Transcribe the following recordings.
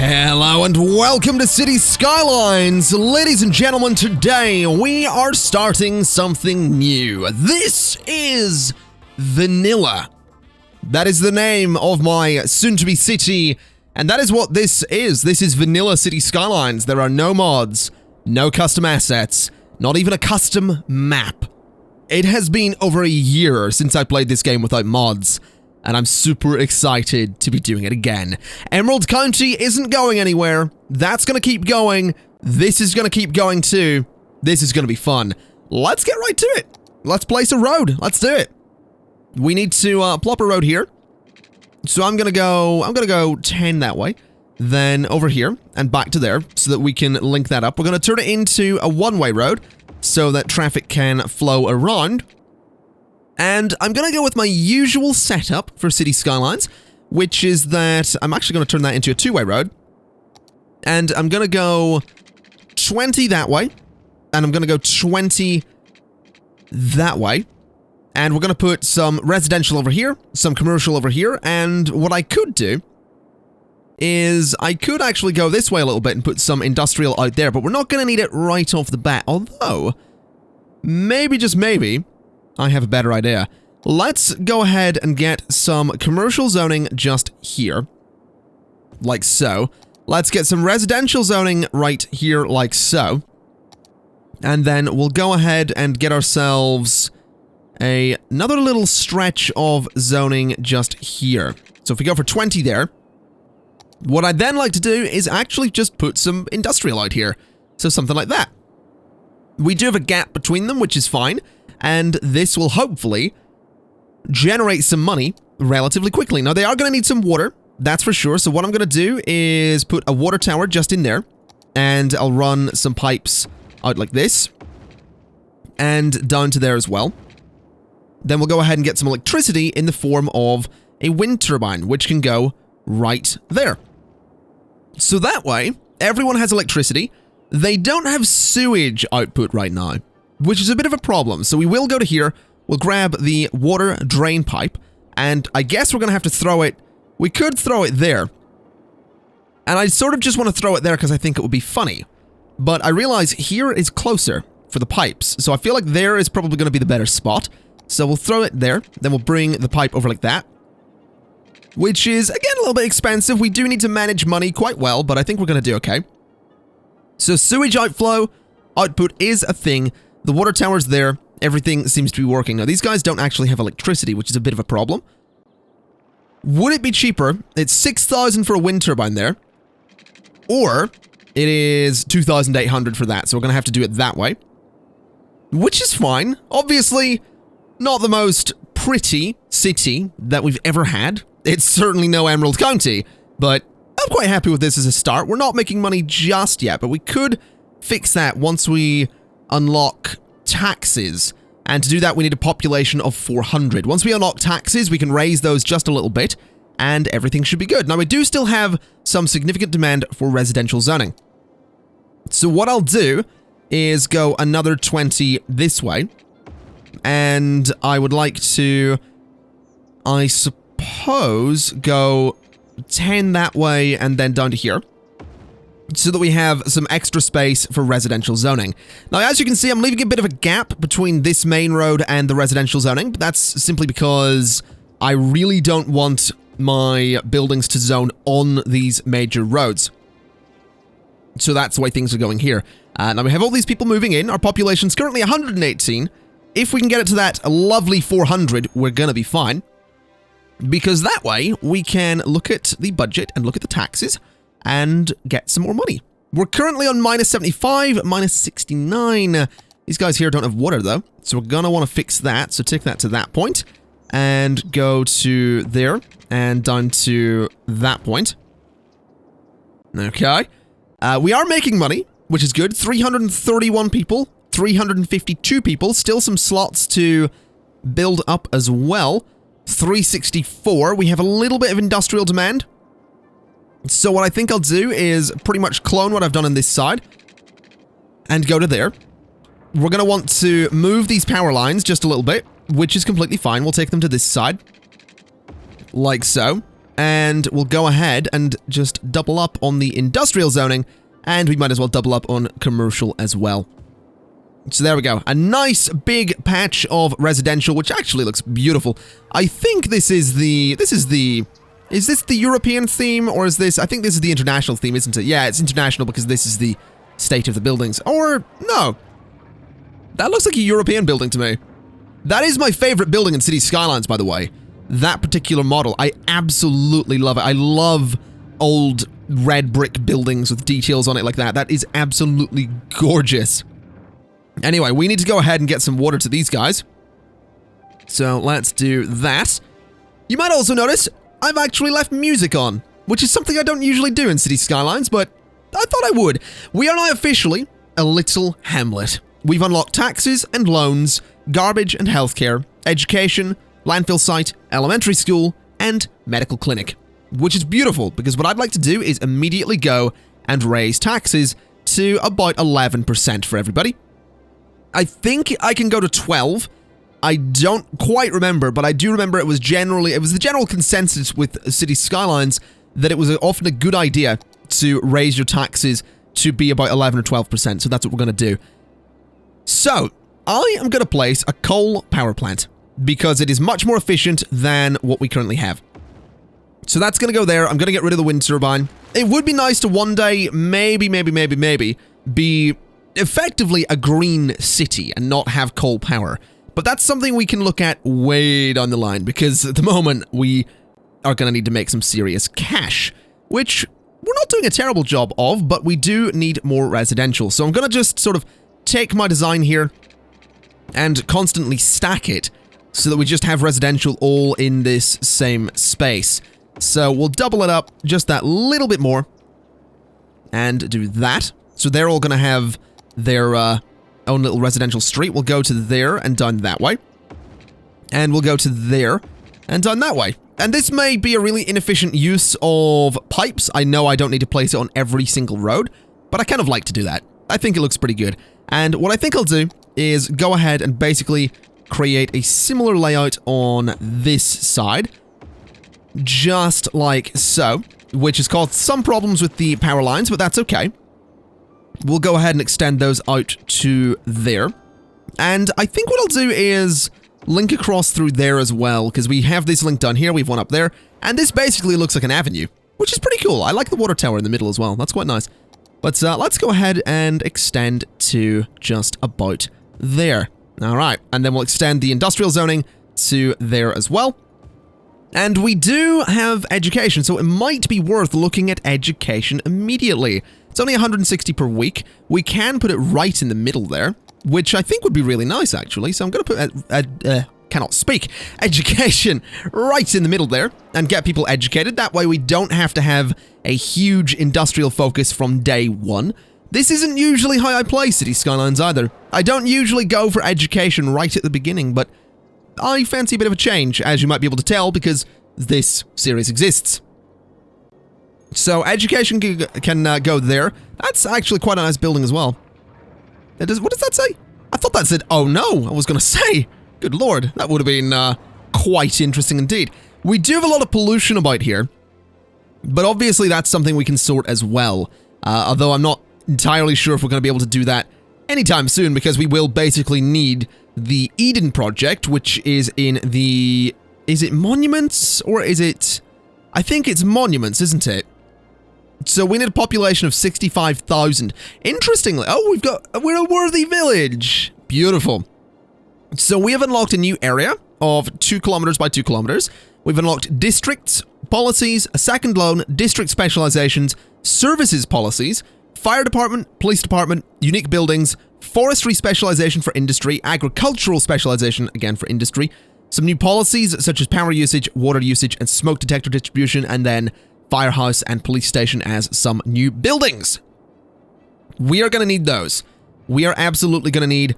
Hello and welcome to City Skylines. Ladies and gentlemen, today we are starting something new. This is Vanilla. That is the name of my soon-to-be city, and that is what this is. This is Vanilla City Skylines. There are no mods, no custom assets, not even a custom map. It has been over a year since I played this game without mods, and I'm super excited to be doing it again. Emerald County isn't going anywhere. That's gonna keep going. This is gonna keep going too. This is gonna be fun. Let's get right to it. Let's place a road. Let's do it. We need to plop a road here. So I'm gonna go 10 that way, then over here and back to there so that we can link that up. We're gonna turn it into a one-way road so that traffic can flow around. And I'm going to go with my usual setup for City Skylines, which is that I'm actually going to turn that into a two-way road. And I'm going to go 20 that way, and I'm going to go 20 that way. And we're going to put some residential over here, some commercial over here, and what I could do is I could actually go this way a little bit and put some industrial out there, but we're not going to need it right off the bat, although maybe, just maybe, I have a better idea. Let's go ahead and get some commercial zoning just here. Like so. Let's get some residential zoning right here, like so. And then we'll go ahead and get ourselves another little stretch of zoning just here. So if we go for 20 there, what I'd then like to do is actually just put some industrial out here. So something like that. We do have a gap between them, which is fine. And this will hopefully generate some money relatively quickly. Now, they are going to need some water, that's for sure. So what I'm going to do is put a water tower just in there, and I'll run some pipes out like this, and down to there as well. Then we'll go ahead and get some electricity in the form of a wind turbine, which can go right there. So that way, everyone has electricity. They don't have sewage output right now, which is a bit of a problem. So we will go to here, we'll grab the water drain pipe, and I guess we're going to have to throw it. We could throw it there. And I sort of just want to throw it there because I think it would be funny. But I realize here is closer for the pipes. So I feel like there is probably going to be the better spot. So we'll throw it there, then we'll bring the pipe over like that. Which is, again, a little bit expensive. We do need to manage money quite well, but I think we're going to do okay. So sewage outflow, output is a thing. The water tower's there. Everything seems to be working. Now, these guys don't actually have electricity, which is a bit of a problem. Would it be cheaper? It's 6,000 for a wind turbine there. Or it is 2,800 for that, so we're going to have to do it that way. Which is fine. Obviously, not the most pretty city that we've ever had. It's certainly no Emerald County, but I'm quite happy with this as a start. We're not making money just yet, but we could fix that once we unlock taxes, and to do that we need a population of 400. Once we unlock taxes, we can raise those just a little bit, and everything should be good. Now, we do still have some significant demand for residential zoning. So what I'll do is go another 20 this way, and I would like to, I suppose, go 10 that way and then down to here, so that we have some extra space for residential zoning. Now, as you can see, I'm leaving a bit of a gap between this main road and the residential zoning, but that's simply because I really don't want my buildings to zone on these major roads. So that's the way things are going here. Now, we have all these people moving in. Our population's currently 118. If we can get it to that lovely 400, we're going to be fine. Because that way, we can look at the budget and look at the taxes and get some more money. We're currently on minus 75, minus 69. These guys here don't have water, though, so we're going to want to fix that. So take that to that point and go to there and down to that point. Okay. We are making money, which is good. 331 people, 352 people. Still some slots to build up as well. 364. We have a little bit of industrial demand. So what I think I'll do is pretty much clone what I've done on this side and go to there. We're going to want to move these power lines just a little bit, which is completely fine. We'll take them to this side, like so. And we'll go ahead and just double up on the industrial zoning, and we might as well double up on commercial as well. So there we go. A nice big patch of residential, which actually looks beautiful. I think this is the... Is this the European theme, or is this... I think this is the international theme, isn't it? Yeah, it's international because this is the state of the buildings. Or, no. That looks like a European building to me. That is my favorite building in City Skylines, by the way. That particular model. I absolutely love it. I love old red brick buildings with details on it like that. That is absolutely gorgeous. Anyway, we need to go ahead and get some water to these guys. So let's do that. You might also notice I've actually left music on, which is something I don't usually do in City Skylines, but I thought I would. We are now officially a little hamlet. We've unlocked taxes and loans, garbage and healthcare, education, landfill site, elementary school, and medical clinic. Which is beautiful, because what I'd like to do is immediately go and raise taxes to about 11% for everybody. I think I can go to 12. I don't quite remember, but I do remember it was the general consensus with City Skylines that it was often a good idea to raise your taxes to be about 11 or 12%, so that's what we're going to do. So, I am going to place a coal power plant, because it is much more efficient than what we currently have. So that's going to go there. I'm going to get rid of the wind turbine. It would be nice to one day, maybe, be effectively a green city and not have coal power. But that's something we can look at way down the line, because at the moment we are going to need to make some serious cash, which we're not doing a terrible job of, but we do need more residential. So I'm going to just sort of take my design here and constantly stack it so that we just have residential all in this same space. So we'll double it up just that little bit more and do that. So they're all going to have their own little residential street. We'll go to there and down that way. And we'll go to there and down that way. And this may be a really inefficient use of pipes. I know I don't need to place it on every single road, but I kind of like to do that. I think it looks pretty good. And what I think I'll do is go ahead and basically create a similar layout on this side. Just like so, which has caused some problems with the power lines, but that's okay. We'll go ahead and extend those out to there. And I think what I'll do is link across through there as well, because we have this link down here, we've one up there, and this basically looks like an avenue, which is pretty cool. I like the water tower in the middle as well. That's quite nice. But let's go ahead and extend to just about there. All right, and then we'll extend the industrial zoning to there as well. And we do have education, so it might be worth looking at education immediately. It's only 160 per week. We can put it right in the middle there, which I think would be really nice, actually. So I'm going to put education right in the middle there and get people educated. That way we don't have to have a huge industrial focus from day one. This isn't usually how I play City Skylines either. I don't usually go for education right at the beginning, but I fancy a bit of a change, as you might be able to tell, because this series exists. So education can go there. That's actually quite a nice building as well. What does that say? I thought that said, oh no, I was going to say. Good lord, that would have been quite interesting indeed. We do have a lot of pollution about here, but obviously that's something we can sort as well. Although I'm not entirely sure if we're going to be able to do that anytime soon, because we will basically need the Eden project, which is in the... Is it monuments, or is it... I think it's monuments, isn't it? So we need a population of 65,000. Interestingly, oh, we're a worthy village. Beautiful. So we have unlocked a new area of 2 kilometers by 2 kilometers. We've unlocked districts, policies, a second loan, district specializations, services policies, fire department, police department, unique buildings, forestry specialization for industry, agricultural specialization, again for industry, some new policies such as power usage, water usage, and smoke detector distribution, and then firehouse and police station as some new buildings. We are going to need those. We are absolutely going to need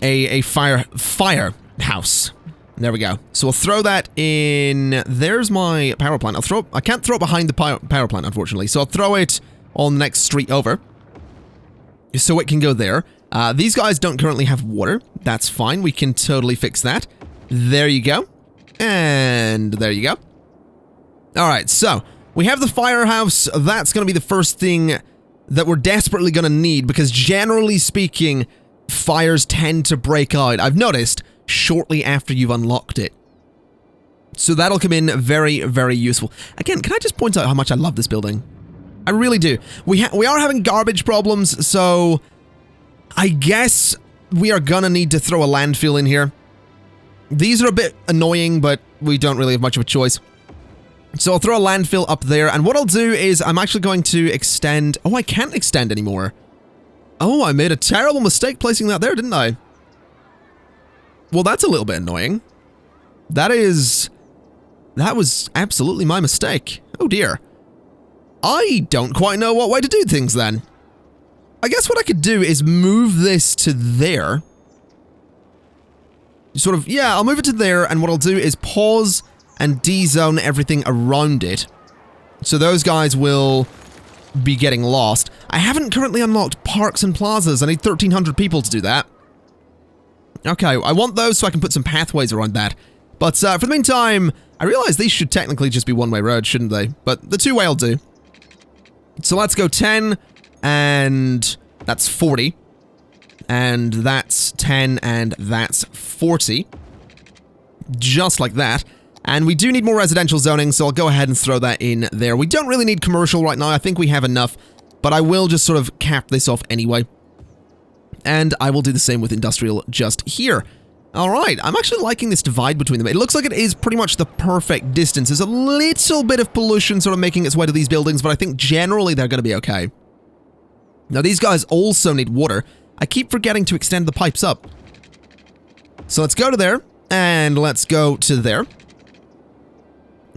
a firehouse. There we go. So we'll throw that in. There's my power plant. I can't throw it behind the power plant, unfortunately. So I'll throw it on the next street over, so it can go there. These guys don't currently have water. That's fine. We can totally fix that. There you go. And there you go. Alright, so we have the firehouse. That's going to be the first thing that we're desperately going to need because generally speaking, fires tend to break out. I've noticed shortly after you've unlocked it. So that'll come in very, very useful. Again, can I just point out how much I love this building? I really do. We are having garbage problems, so I guess we are gonna need to throw a landfill in here. These are a bit annoying, but we don't really have much of a choice. So I'll throw a landfill up there, and what I'll do is I'm actually going to extend... Oh, I can't extend anymore. Oh, I made a terrible mistake placing that there, didn't I? Well, that's a little bit annoying. That was absolutely my mistake. Oh dear. I don't quite know what way to do things then. I guess what I could do is move this to there. Sort of, yeah, I'll move it to there, and what I'll do is pause and D-zone everything around it. So those guys will be getting lost. I haven't currently unlocked parks and plazas. I need 1,300 people to do that. Okay, I want those so I can put some pathways around that. But for the meantime, I realize these should technically just be one-way roads, shouldn't they? But the two-way will do. So let's go 10, and that's 40. And that's 10, and that's 40. Just like that. And we do need more residential zoning, so I'll go ahead and throw that in there. We don't really need commercial right now. I think we have enough, but I will just sort of cap this off anyway. And I will do the same with industrial just here. Alright, I'm actually liking this divide between them. It looks like it is pretty much the perfect distance. There's a little bit of pollution sort of making its way to these buildings, but I think generally they're going to be okay. Now these guys also need water. I keep forgetting to extend the pipes up. So let's go to there, and let's go to there.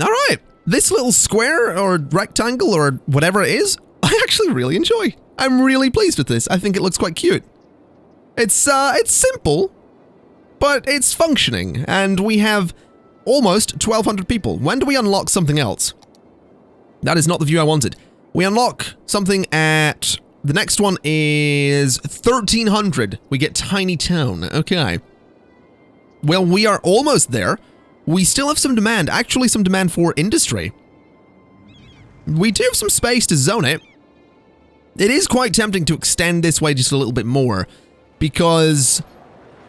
Alright, this little square or rectangle or whatever it is, I actually really enjoy. I'm really pleased with this. I think it looks quite cute. It's simple, but it's functioning, and we have almost 1,200 people. When do we unlock something else? That is not the view I wanted. We unlock something at... The next one is 1,300. We get Tiny Town. Okay. Well, we are almost there. We still have some demand. Actually, some demand for industry. We do have some space to zone it. It is quite tempting to extend this way just a little bit more, because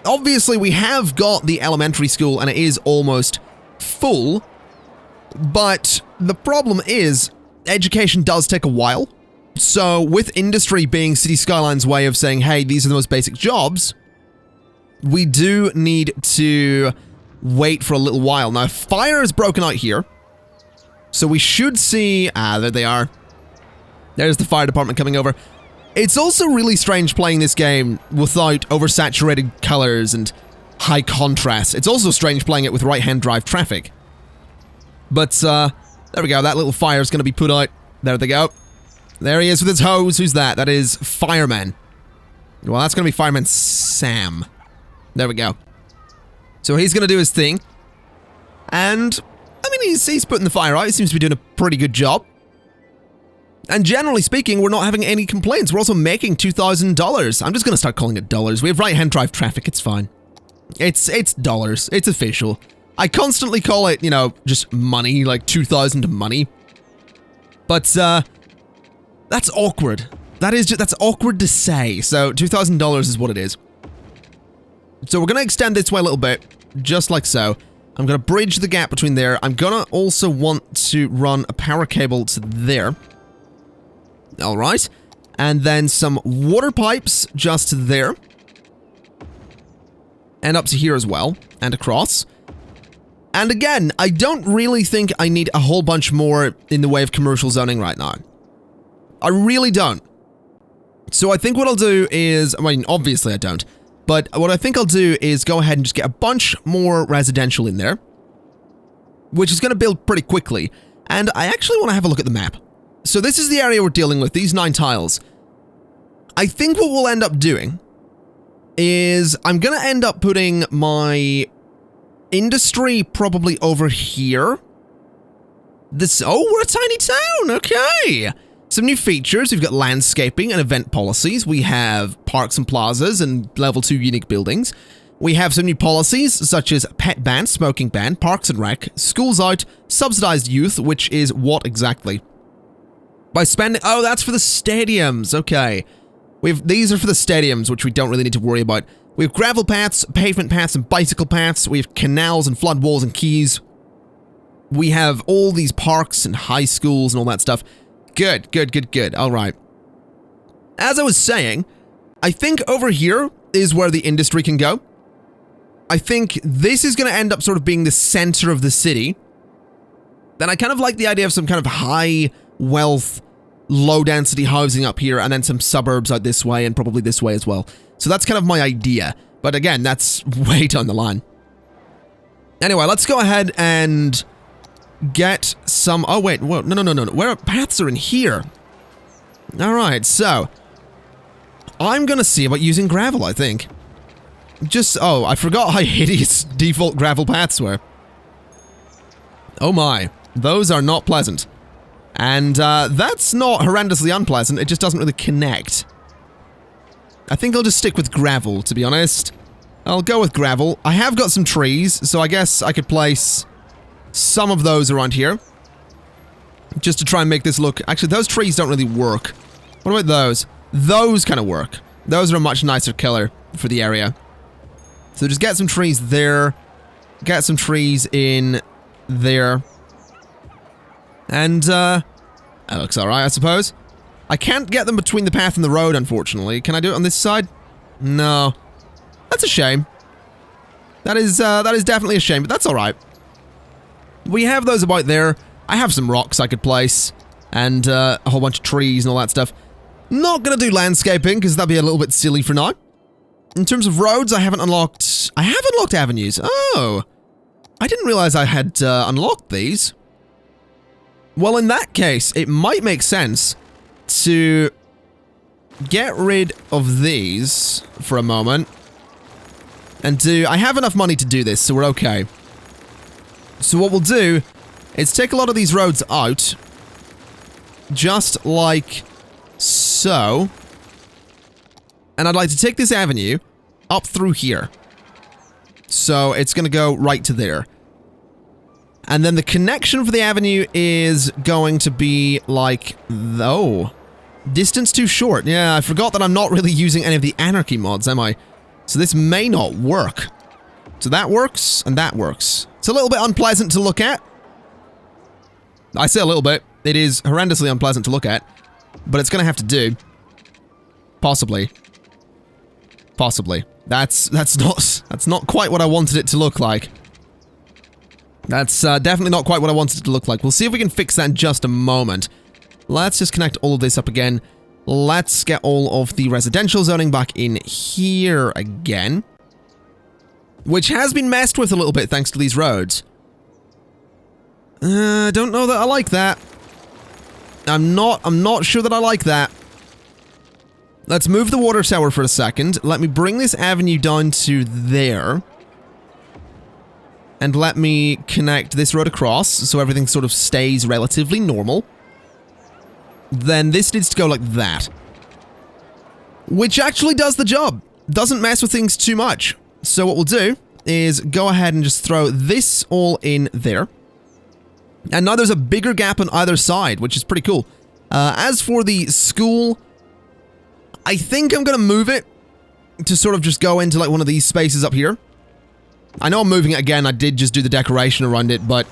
obviously we have got the elementary school and it is almost full, but the problem is education does take a while. So with industry being City Skylines' way of saying, hey, these are the most basic jobs, we do need to wait for a little while. Now, fire is broken out here, so we should see... Ah, there they are. There's the fire department coming over. It's also really strange playing this game without oversaturated colors and high contrast. It's also strange playing it with right-hand drive traffic. But, there we go. That little fire is going to be put out. There they go. There he is with his hose. Who's that? That is Fireman. Well, that's going to be Fireman Sam. There we go. So he's going to do his thing. And, I mean, he's putting the fire out. He seems to be doing a pretty good job. And generally speaking, we're not having any complaints. We're also making $2,000. I'm just going to start calling it dollars. We have right-hand drive traffic. It's fine. It's dollars. It's official. I constantly call it, you know, just money, like 2,000 money. But, that's awkward. That's awkward to say. So, $2,000 is what it is. So we're going to extend this way a little bit, just like so. I'm going to bridge the gap between there. I'm going to also want to run a power cable to there. Alright. And then some water pipes just there. And up to here as well. And across. And again, I don't really think I need a whole bunch more in the way of commercial zoning right now. I really don't. So I think what I'll do is... I mean, obviously I don't. But what I think I'll do is go ahead and just get a bunch more residential in there. Which is going to build pretty quickly. And I actually want to have a look at the map. So this is the area we're dealing with, these 9 tiles. I think what we'll end up doing is I'm going to end up putting my industry probably over here. Oh, we're a tiny town, okay. Some new features, we've got landscaping and event policies. We have parks and plazas and level 2 unique buildings. We have some new policies, such as pet ban, smoking ban, parks and rec, schools out, subsidized youth, which is what exactly? By spending... Oh, that's for the stadiums. Okay. These are for the stadiums, which we don't really need to worry about. We have gravel paths, pavement paths, and bicycle paths. We have canals and flood walls and quays. We have all these parks and high schools and all that stuff. Good, good, good, good. All right. As I was saying, I think over here is where the industry can go. I think this is going to end up sort of being the center of the city. Then I kind of like the idea of some kind of high wealth, low density housing up here, and then some suburbs out this way and probably this way as well. So that's kind of my idea. But again, that's way down the line. Anyway, let's go ahead and get some... Oh, wait. Whoa, no. Where paths are in here? All right, so I'm going to see about using gravel, I think. Oh, I forgot how hideous default gravel paths were. Oh my, those are not pleasant. And that's not horrendously unpleasant, it just doesn't really connect. I think I'll just stick with gravel, to be honest. I'll go with gravel. I have got some trees, so I guess I could place some of those around here. Just to try and make this look... Actually, those trees don't really work. What about those? Those kind of work. Those are a much nicer color for the area. So just get some trees there, get some trees in there, and that looks alright, I suppose. I can't get them between the path and the road, unfortunately. Can I do it on this side? No. That's a shame. That is definitely a shame, but that's alright. We have those about there. I have some rocks I could place, and a whole bunch of trees and all that stuff. Not gonna do landscaping, because that'd be a little bit silly for now. In terms of roads, I haven't unlocked avenues. Oh, I didn't realize I had unlocked these. Well, in that case, it might make sense to get rid of these for a moment. And I have enough money to do this, so we're okay. So what we'll do is take a lot of these roads out, just like so. And I'd like to take this avenue up through here. So it's going to go right to there. And then the connection for the avenue is going to be like... Oh. Distance too short. Yeah, I forgot that I'm not really using any of the anarchy mods, am I? So this may not work. So that works, and that works. It's a little bit unpleasant to look at. I say a little bit. It is horrendously unpleasant to look at. But it's going to have to do. Possibly. Possibly. That's not quite what I wanted it to look like. That's definitely not quite what I wanted it to look like. We'll see if we can fix that in just a moment. Let's just connect all of this up again. Let's get all of the residential zoning back in here again. Which has been messed with a little bit thanks to these roads. Don't know that I like that. I'm not sure that I like that. Let's move the water tower for a second. Let me bring this avenue down to there. And let me connect this road across so everything sort of stays relatively normal. Then this needs to go like that. Which actually does the job. Doesn't mess with things too much. So what we'll do is go ahead and just throw this all in there. And now there's a bigger gap on either side, which is pretty cool. As for the school, I think I'm going to move it to sort of just go into like one of these spaces up here. I know I'm moving it again. I did just do the decoration around it, but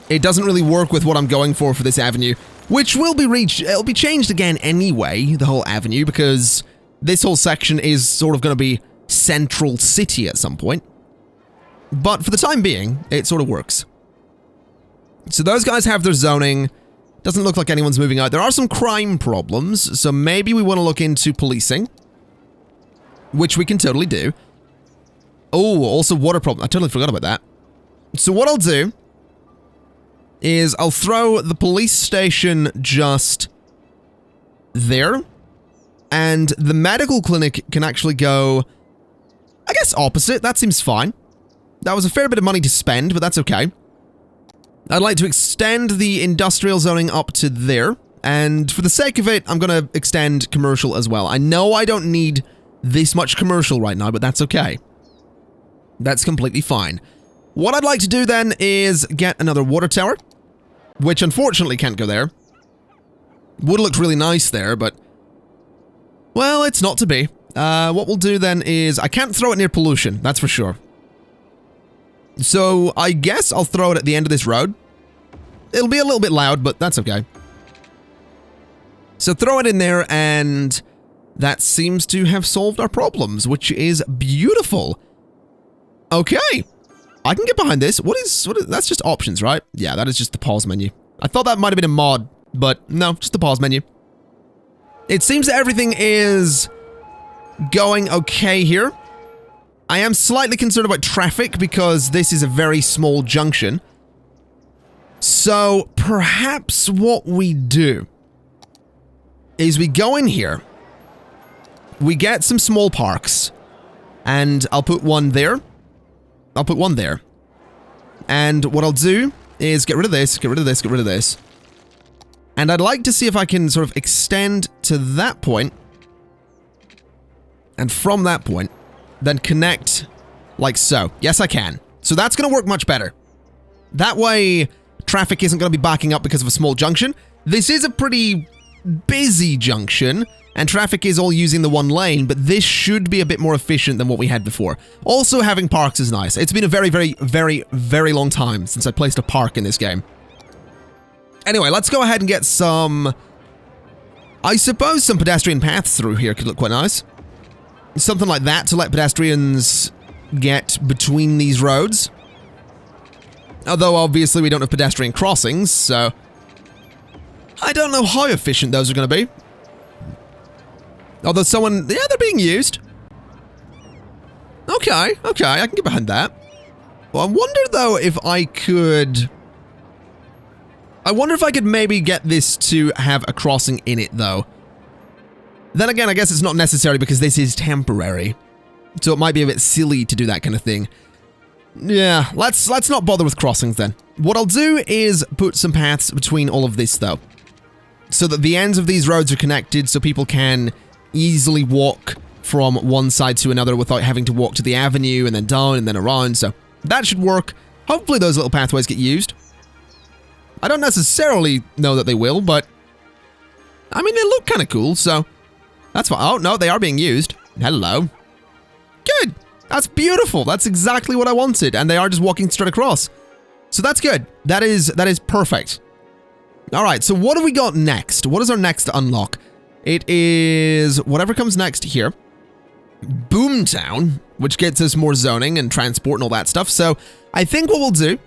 it doesn't really work with what I'm going for this avenue, which will be it'll be changed again anyway, the whole avenue, because this whole section is sort of going to be central city at some point. But for the time being, it sort of works. So those guys have their zoning. Doesn't look like anyone's moving out. There are some crime problems, so maybe we want to look into policing, which we can totally do. Oh, also water problem. I totally forgot about that. So what I'll do is I'll throw the police station just there, and the medical clinic can actually go, I guess, opposite. That seems fine. That was a fair bit of money to spend, but that's okay. I'd like to extend the industrial zoning up to there, and for the sake of it, I'm going to extend commercial as well. I know I don't need this much commercial right now, but that's okay. That's completely fine. What I'd like to do then is get another water tower, which unfortunately can't go there. Would look really nice there, but... well, it's not to be. What we'll do then is... I can't throw it near pollution, that's for sure. So, I guess I'll throw it at the end of this road. It'll be a little bit loud, but that's okay. So throw it in there, and that seems to have solved our problems, which is beautiful. Okay. I can get behind this. What is that's just options, right? Yeah, that is just the pause menu. I thought that might have been a mod, but no, just the pause menu. It seems that everything is going okay here. I am slightly concerned about traffic because this is a very small junction. So perhaps what we do is we go in here, we get some small parks, and I'll put one there. I'll put one there. And what I'll do is get rid of this, get rid of this, get rid of this. And I'd like to see if I can sort of extend to that point, and from that point, then connect like so. Yes, I can. So that's going to work much better. That way, traffic isn't going to be backing up because of a small junction. This is a pretty busy junction, and traffic is all using the one lane, but this should be a bit more efficient than what we had before. Also, having parks is nice. It's been a very, very, very, very long time since I placed a park in this game. Anyway, let's go ahead and get some... I suppose some pedestrian paths through here could look quite nice. Something like that to let pedestrians get between these roads. Although, obviously, we don't have pedestrian crossings, so... I don't know how efficient those are going to be. Although someone... yeah, they're being used. Okay, okay, I can get behind that. Well, I wonder, though, if I could... I wonder if I could maybe get this to have a crossing in it, though. Then again, I guess it's not necessary because this is temporary. So it might be a bit silly to do that kind of thing. Yeah, let's not bother with crossings then. What I'll do is put some paths between all of this, though. So that the ends of these roads are connected so people can easily walk from one side to another without having to walk to the avenue and then down and then around. So that should work. Hopefully those little pathways get used. I don't necessarily know that they will, but... I mean, they look kind of cool, so... That's fine. Oh, no, they are being used. Hello. Good. That's beautiful. That's exactly what I wanted. And they are just walking straight across. So that's good. That is perfect. All right, so what have we got next? What is our next unlock? It is whatever comes next here. Boomtown, which gets us more zoning and transport and all that stuff. So I think what we'll do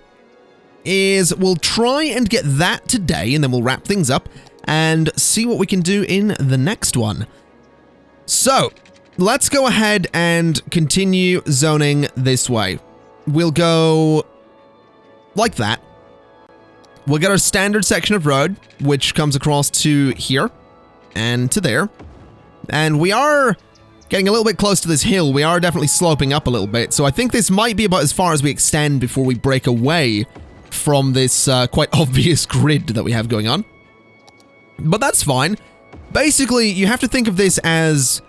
is we'll try and get that today, and then we'll wrap things up and see what we can do in the next one. So, let's go ahead and continue zoning this way. We'll go like that. We'll get our standard section of road, which comes across to here and to there. And we are getting a little bit close to this hill. We are definitely sloping up a little bit. So I think this might be about as far as we extend before we break away from this quite obvious grid that we have going on. But that's fine. Basically, you have to think of this as...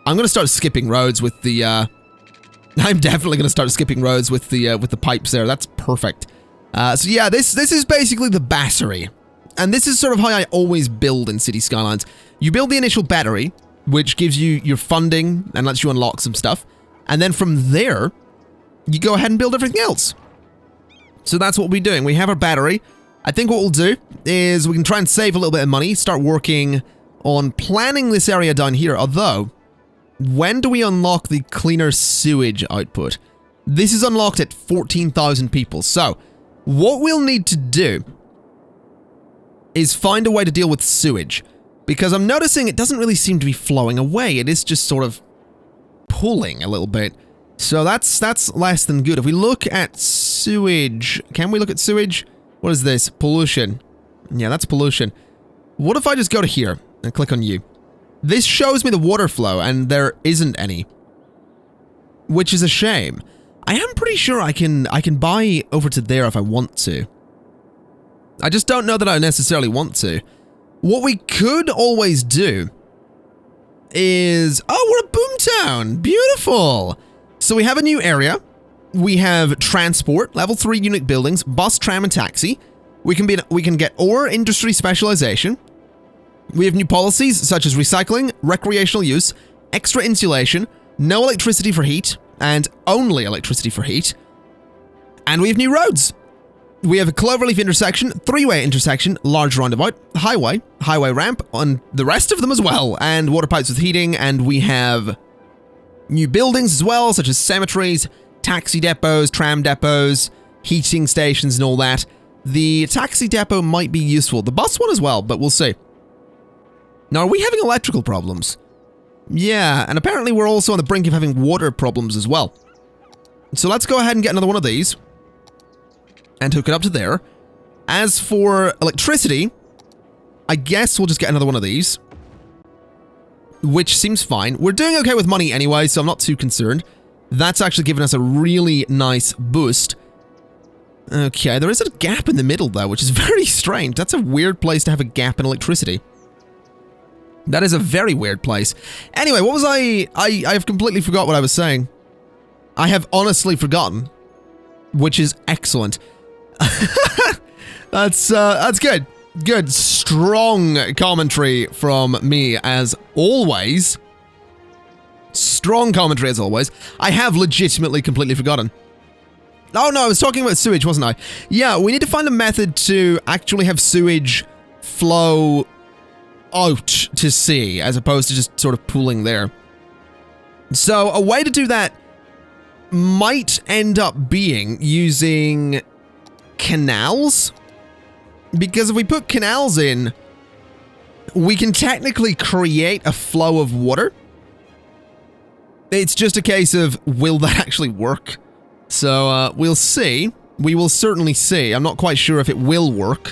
I'm going to start skipping roads with the... I'm definitely going to start skipping roads with the pipes there. That's perfect. So yeah, this is basically the battery. And this is sort of how I always build in City Skylines. You build the initial battery, which gives you your funding and lets you unlock some stuff. And then from there, you go ahead and build everything else. So that's what we'll be doing. We have our battery. I think what we'll do is we can try and save a little bit of money, start working on planning this area down here. Although, when do we unlock the cleaner sewage output? This is unlocked at 14,000 people. So, what we'll need to do is find a way to deal with sewage. Because I'm noticing it doesn't really seem to be flowing away. It is just sort of pulling a little bit. So that's less than good. If we look at sewage, can we look at sewage? What is this? Pollution. Yeah, that's pollution. What if I just go to here and click on you? This shows me the water flow, and there isn't any. Which is a shame. I am pretty sure I can buy over to there if I want to. I just don't know that I necessarily want to. What we could always do is... Oh, we're a boomtown! Beautiful! So we have a new area. We have transport, level 3 unit buildings, bus, tram, and taxi. We can get ore industry specialization. We have new policies such as recycling, recreational use, extra insulation, no electricity for heat, and only electricity for heat. And we have new roads. We have a cloverleaf intersection, 3-way intersection, large roundabout, highway ramp, and the rest of them as well, and water pipes with heating, and we have new buildings as well, such as cemeteries, taxi depots, tram depots, heating stations, and all that. The taxi depot might be useful. The bus one as well, but we'll see. Now, are we having electrical problems? Yeah, and apparently we're also on the brink of having water problems as well. So let's go ahead and get another one of these and hook it up to there. As for electricity, I guess we'll just get another one of these, which seems fine. We're doing okay with money anyway, so I'm not too concerned. That's actually given us a really nice boost. Okay, there is a gap in the middle, though, which is very strange. That's a weird place to have a gap in electricity. That is a very weird place. Anyway, what was I have completely forgot what I was saying. I have honestly forgotten, which is excellent. That's good. Good, strong commentary from me, as always. Strong commentary, as always. I have legitimately completely forgotten. Oh no, I was talking about sewage, wasn't I? Yeah, we need to find a method to actually have sewage flow out to sea, as opposed to just sort of pooling there. So, a way to do that might end up being using canals. Because if we put canals in, we can technically create a flow of water. It's just a case of, will that actually work? So, we'll see. We will certainly see. I'm not quite sure if it will work,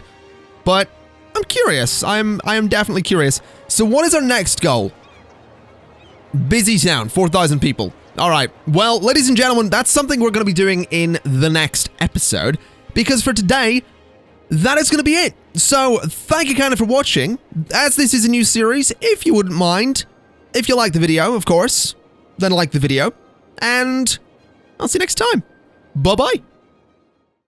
but I'm curious. I am definitely curious. So what is our next goal? Busy town, 4,000 people. All right. Well, ladies and gentlemen, that's something we're going to be doing in the next episode, because for today, that is going to be it. So thank you kind of for watching. As this is a new series, if you wouldn't mind, if you like the video, of course, then like the video, and I'll see you next time. Bye-bye.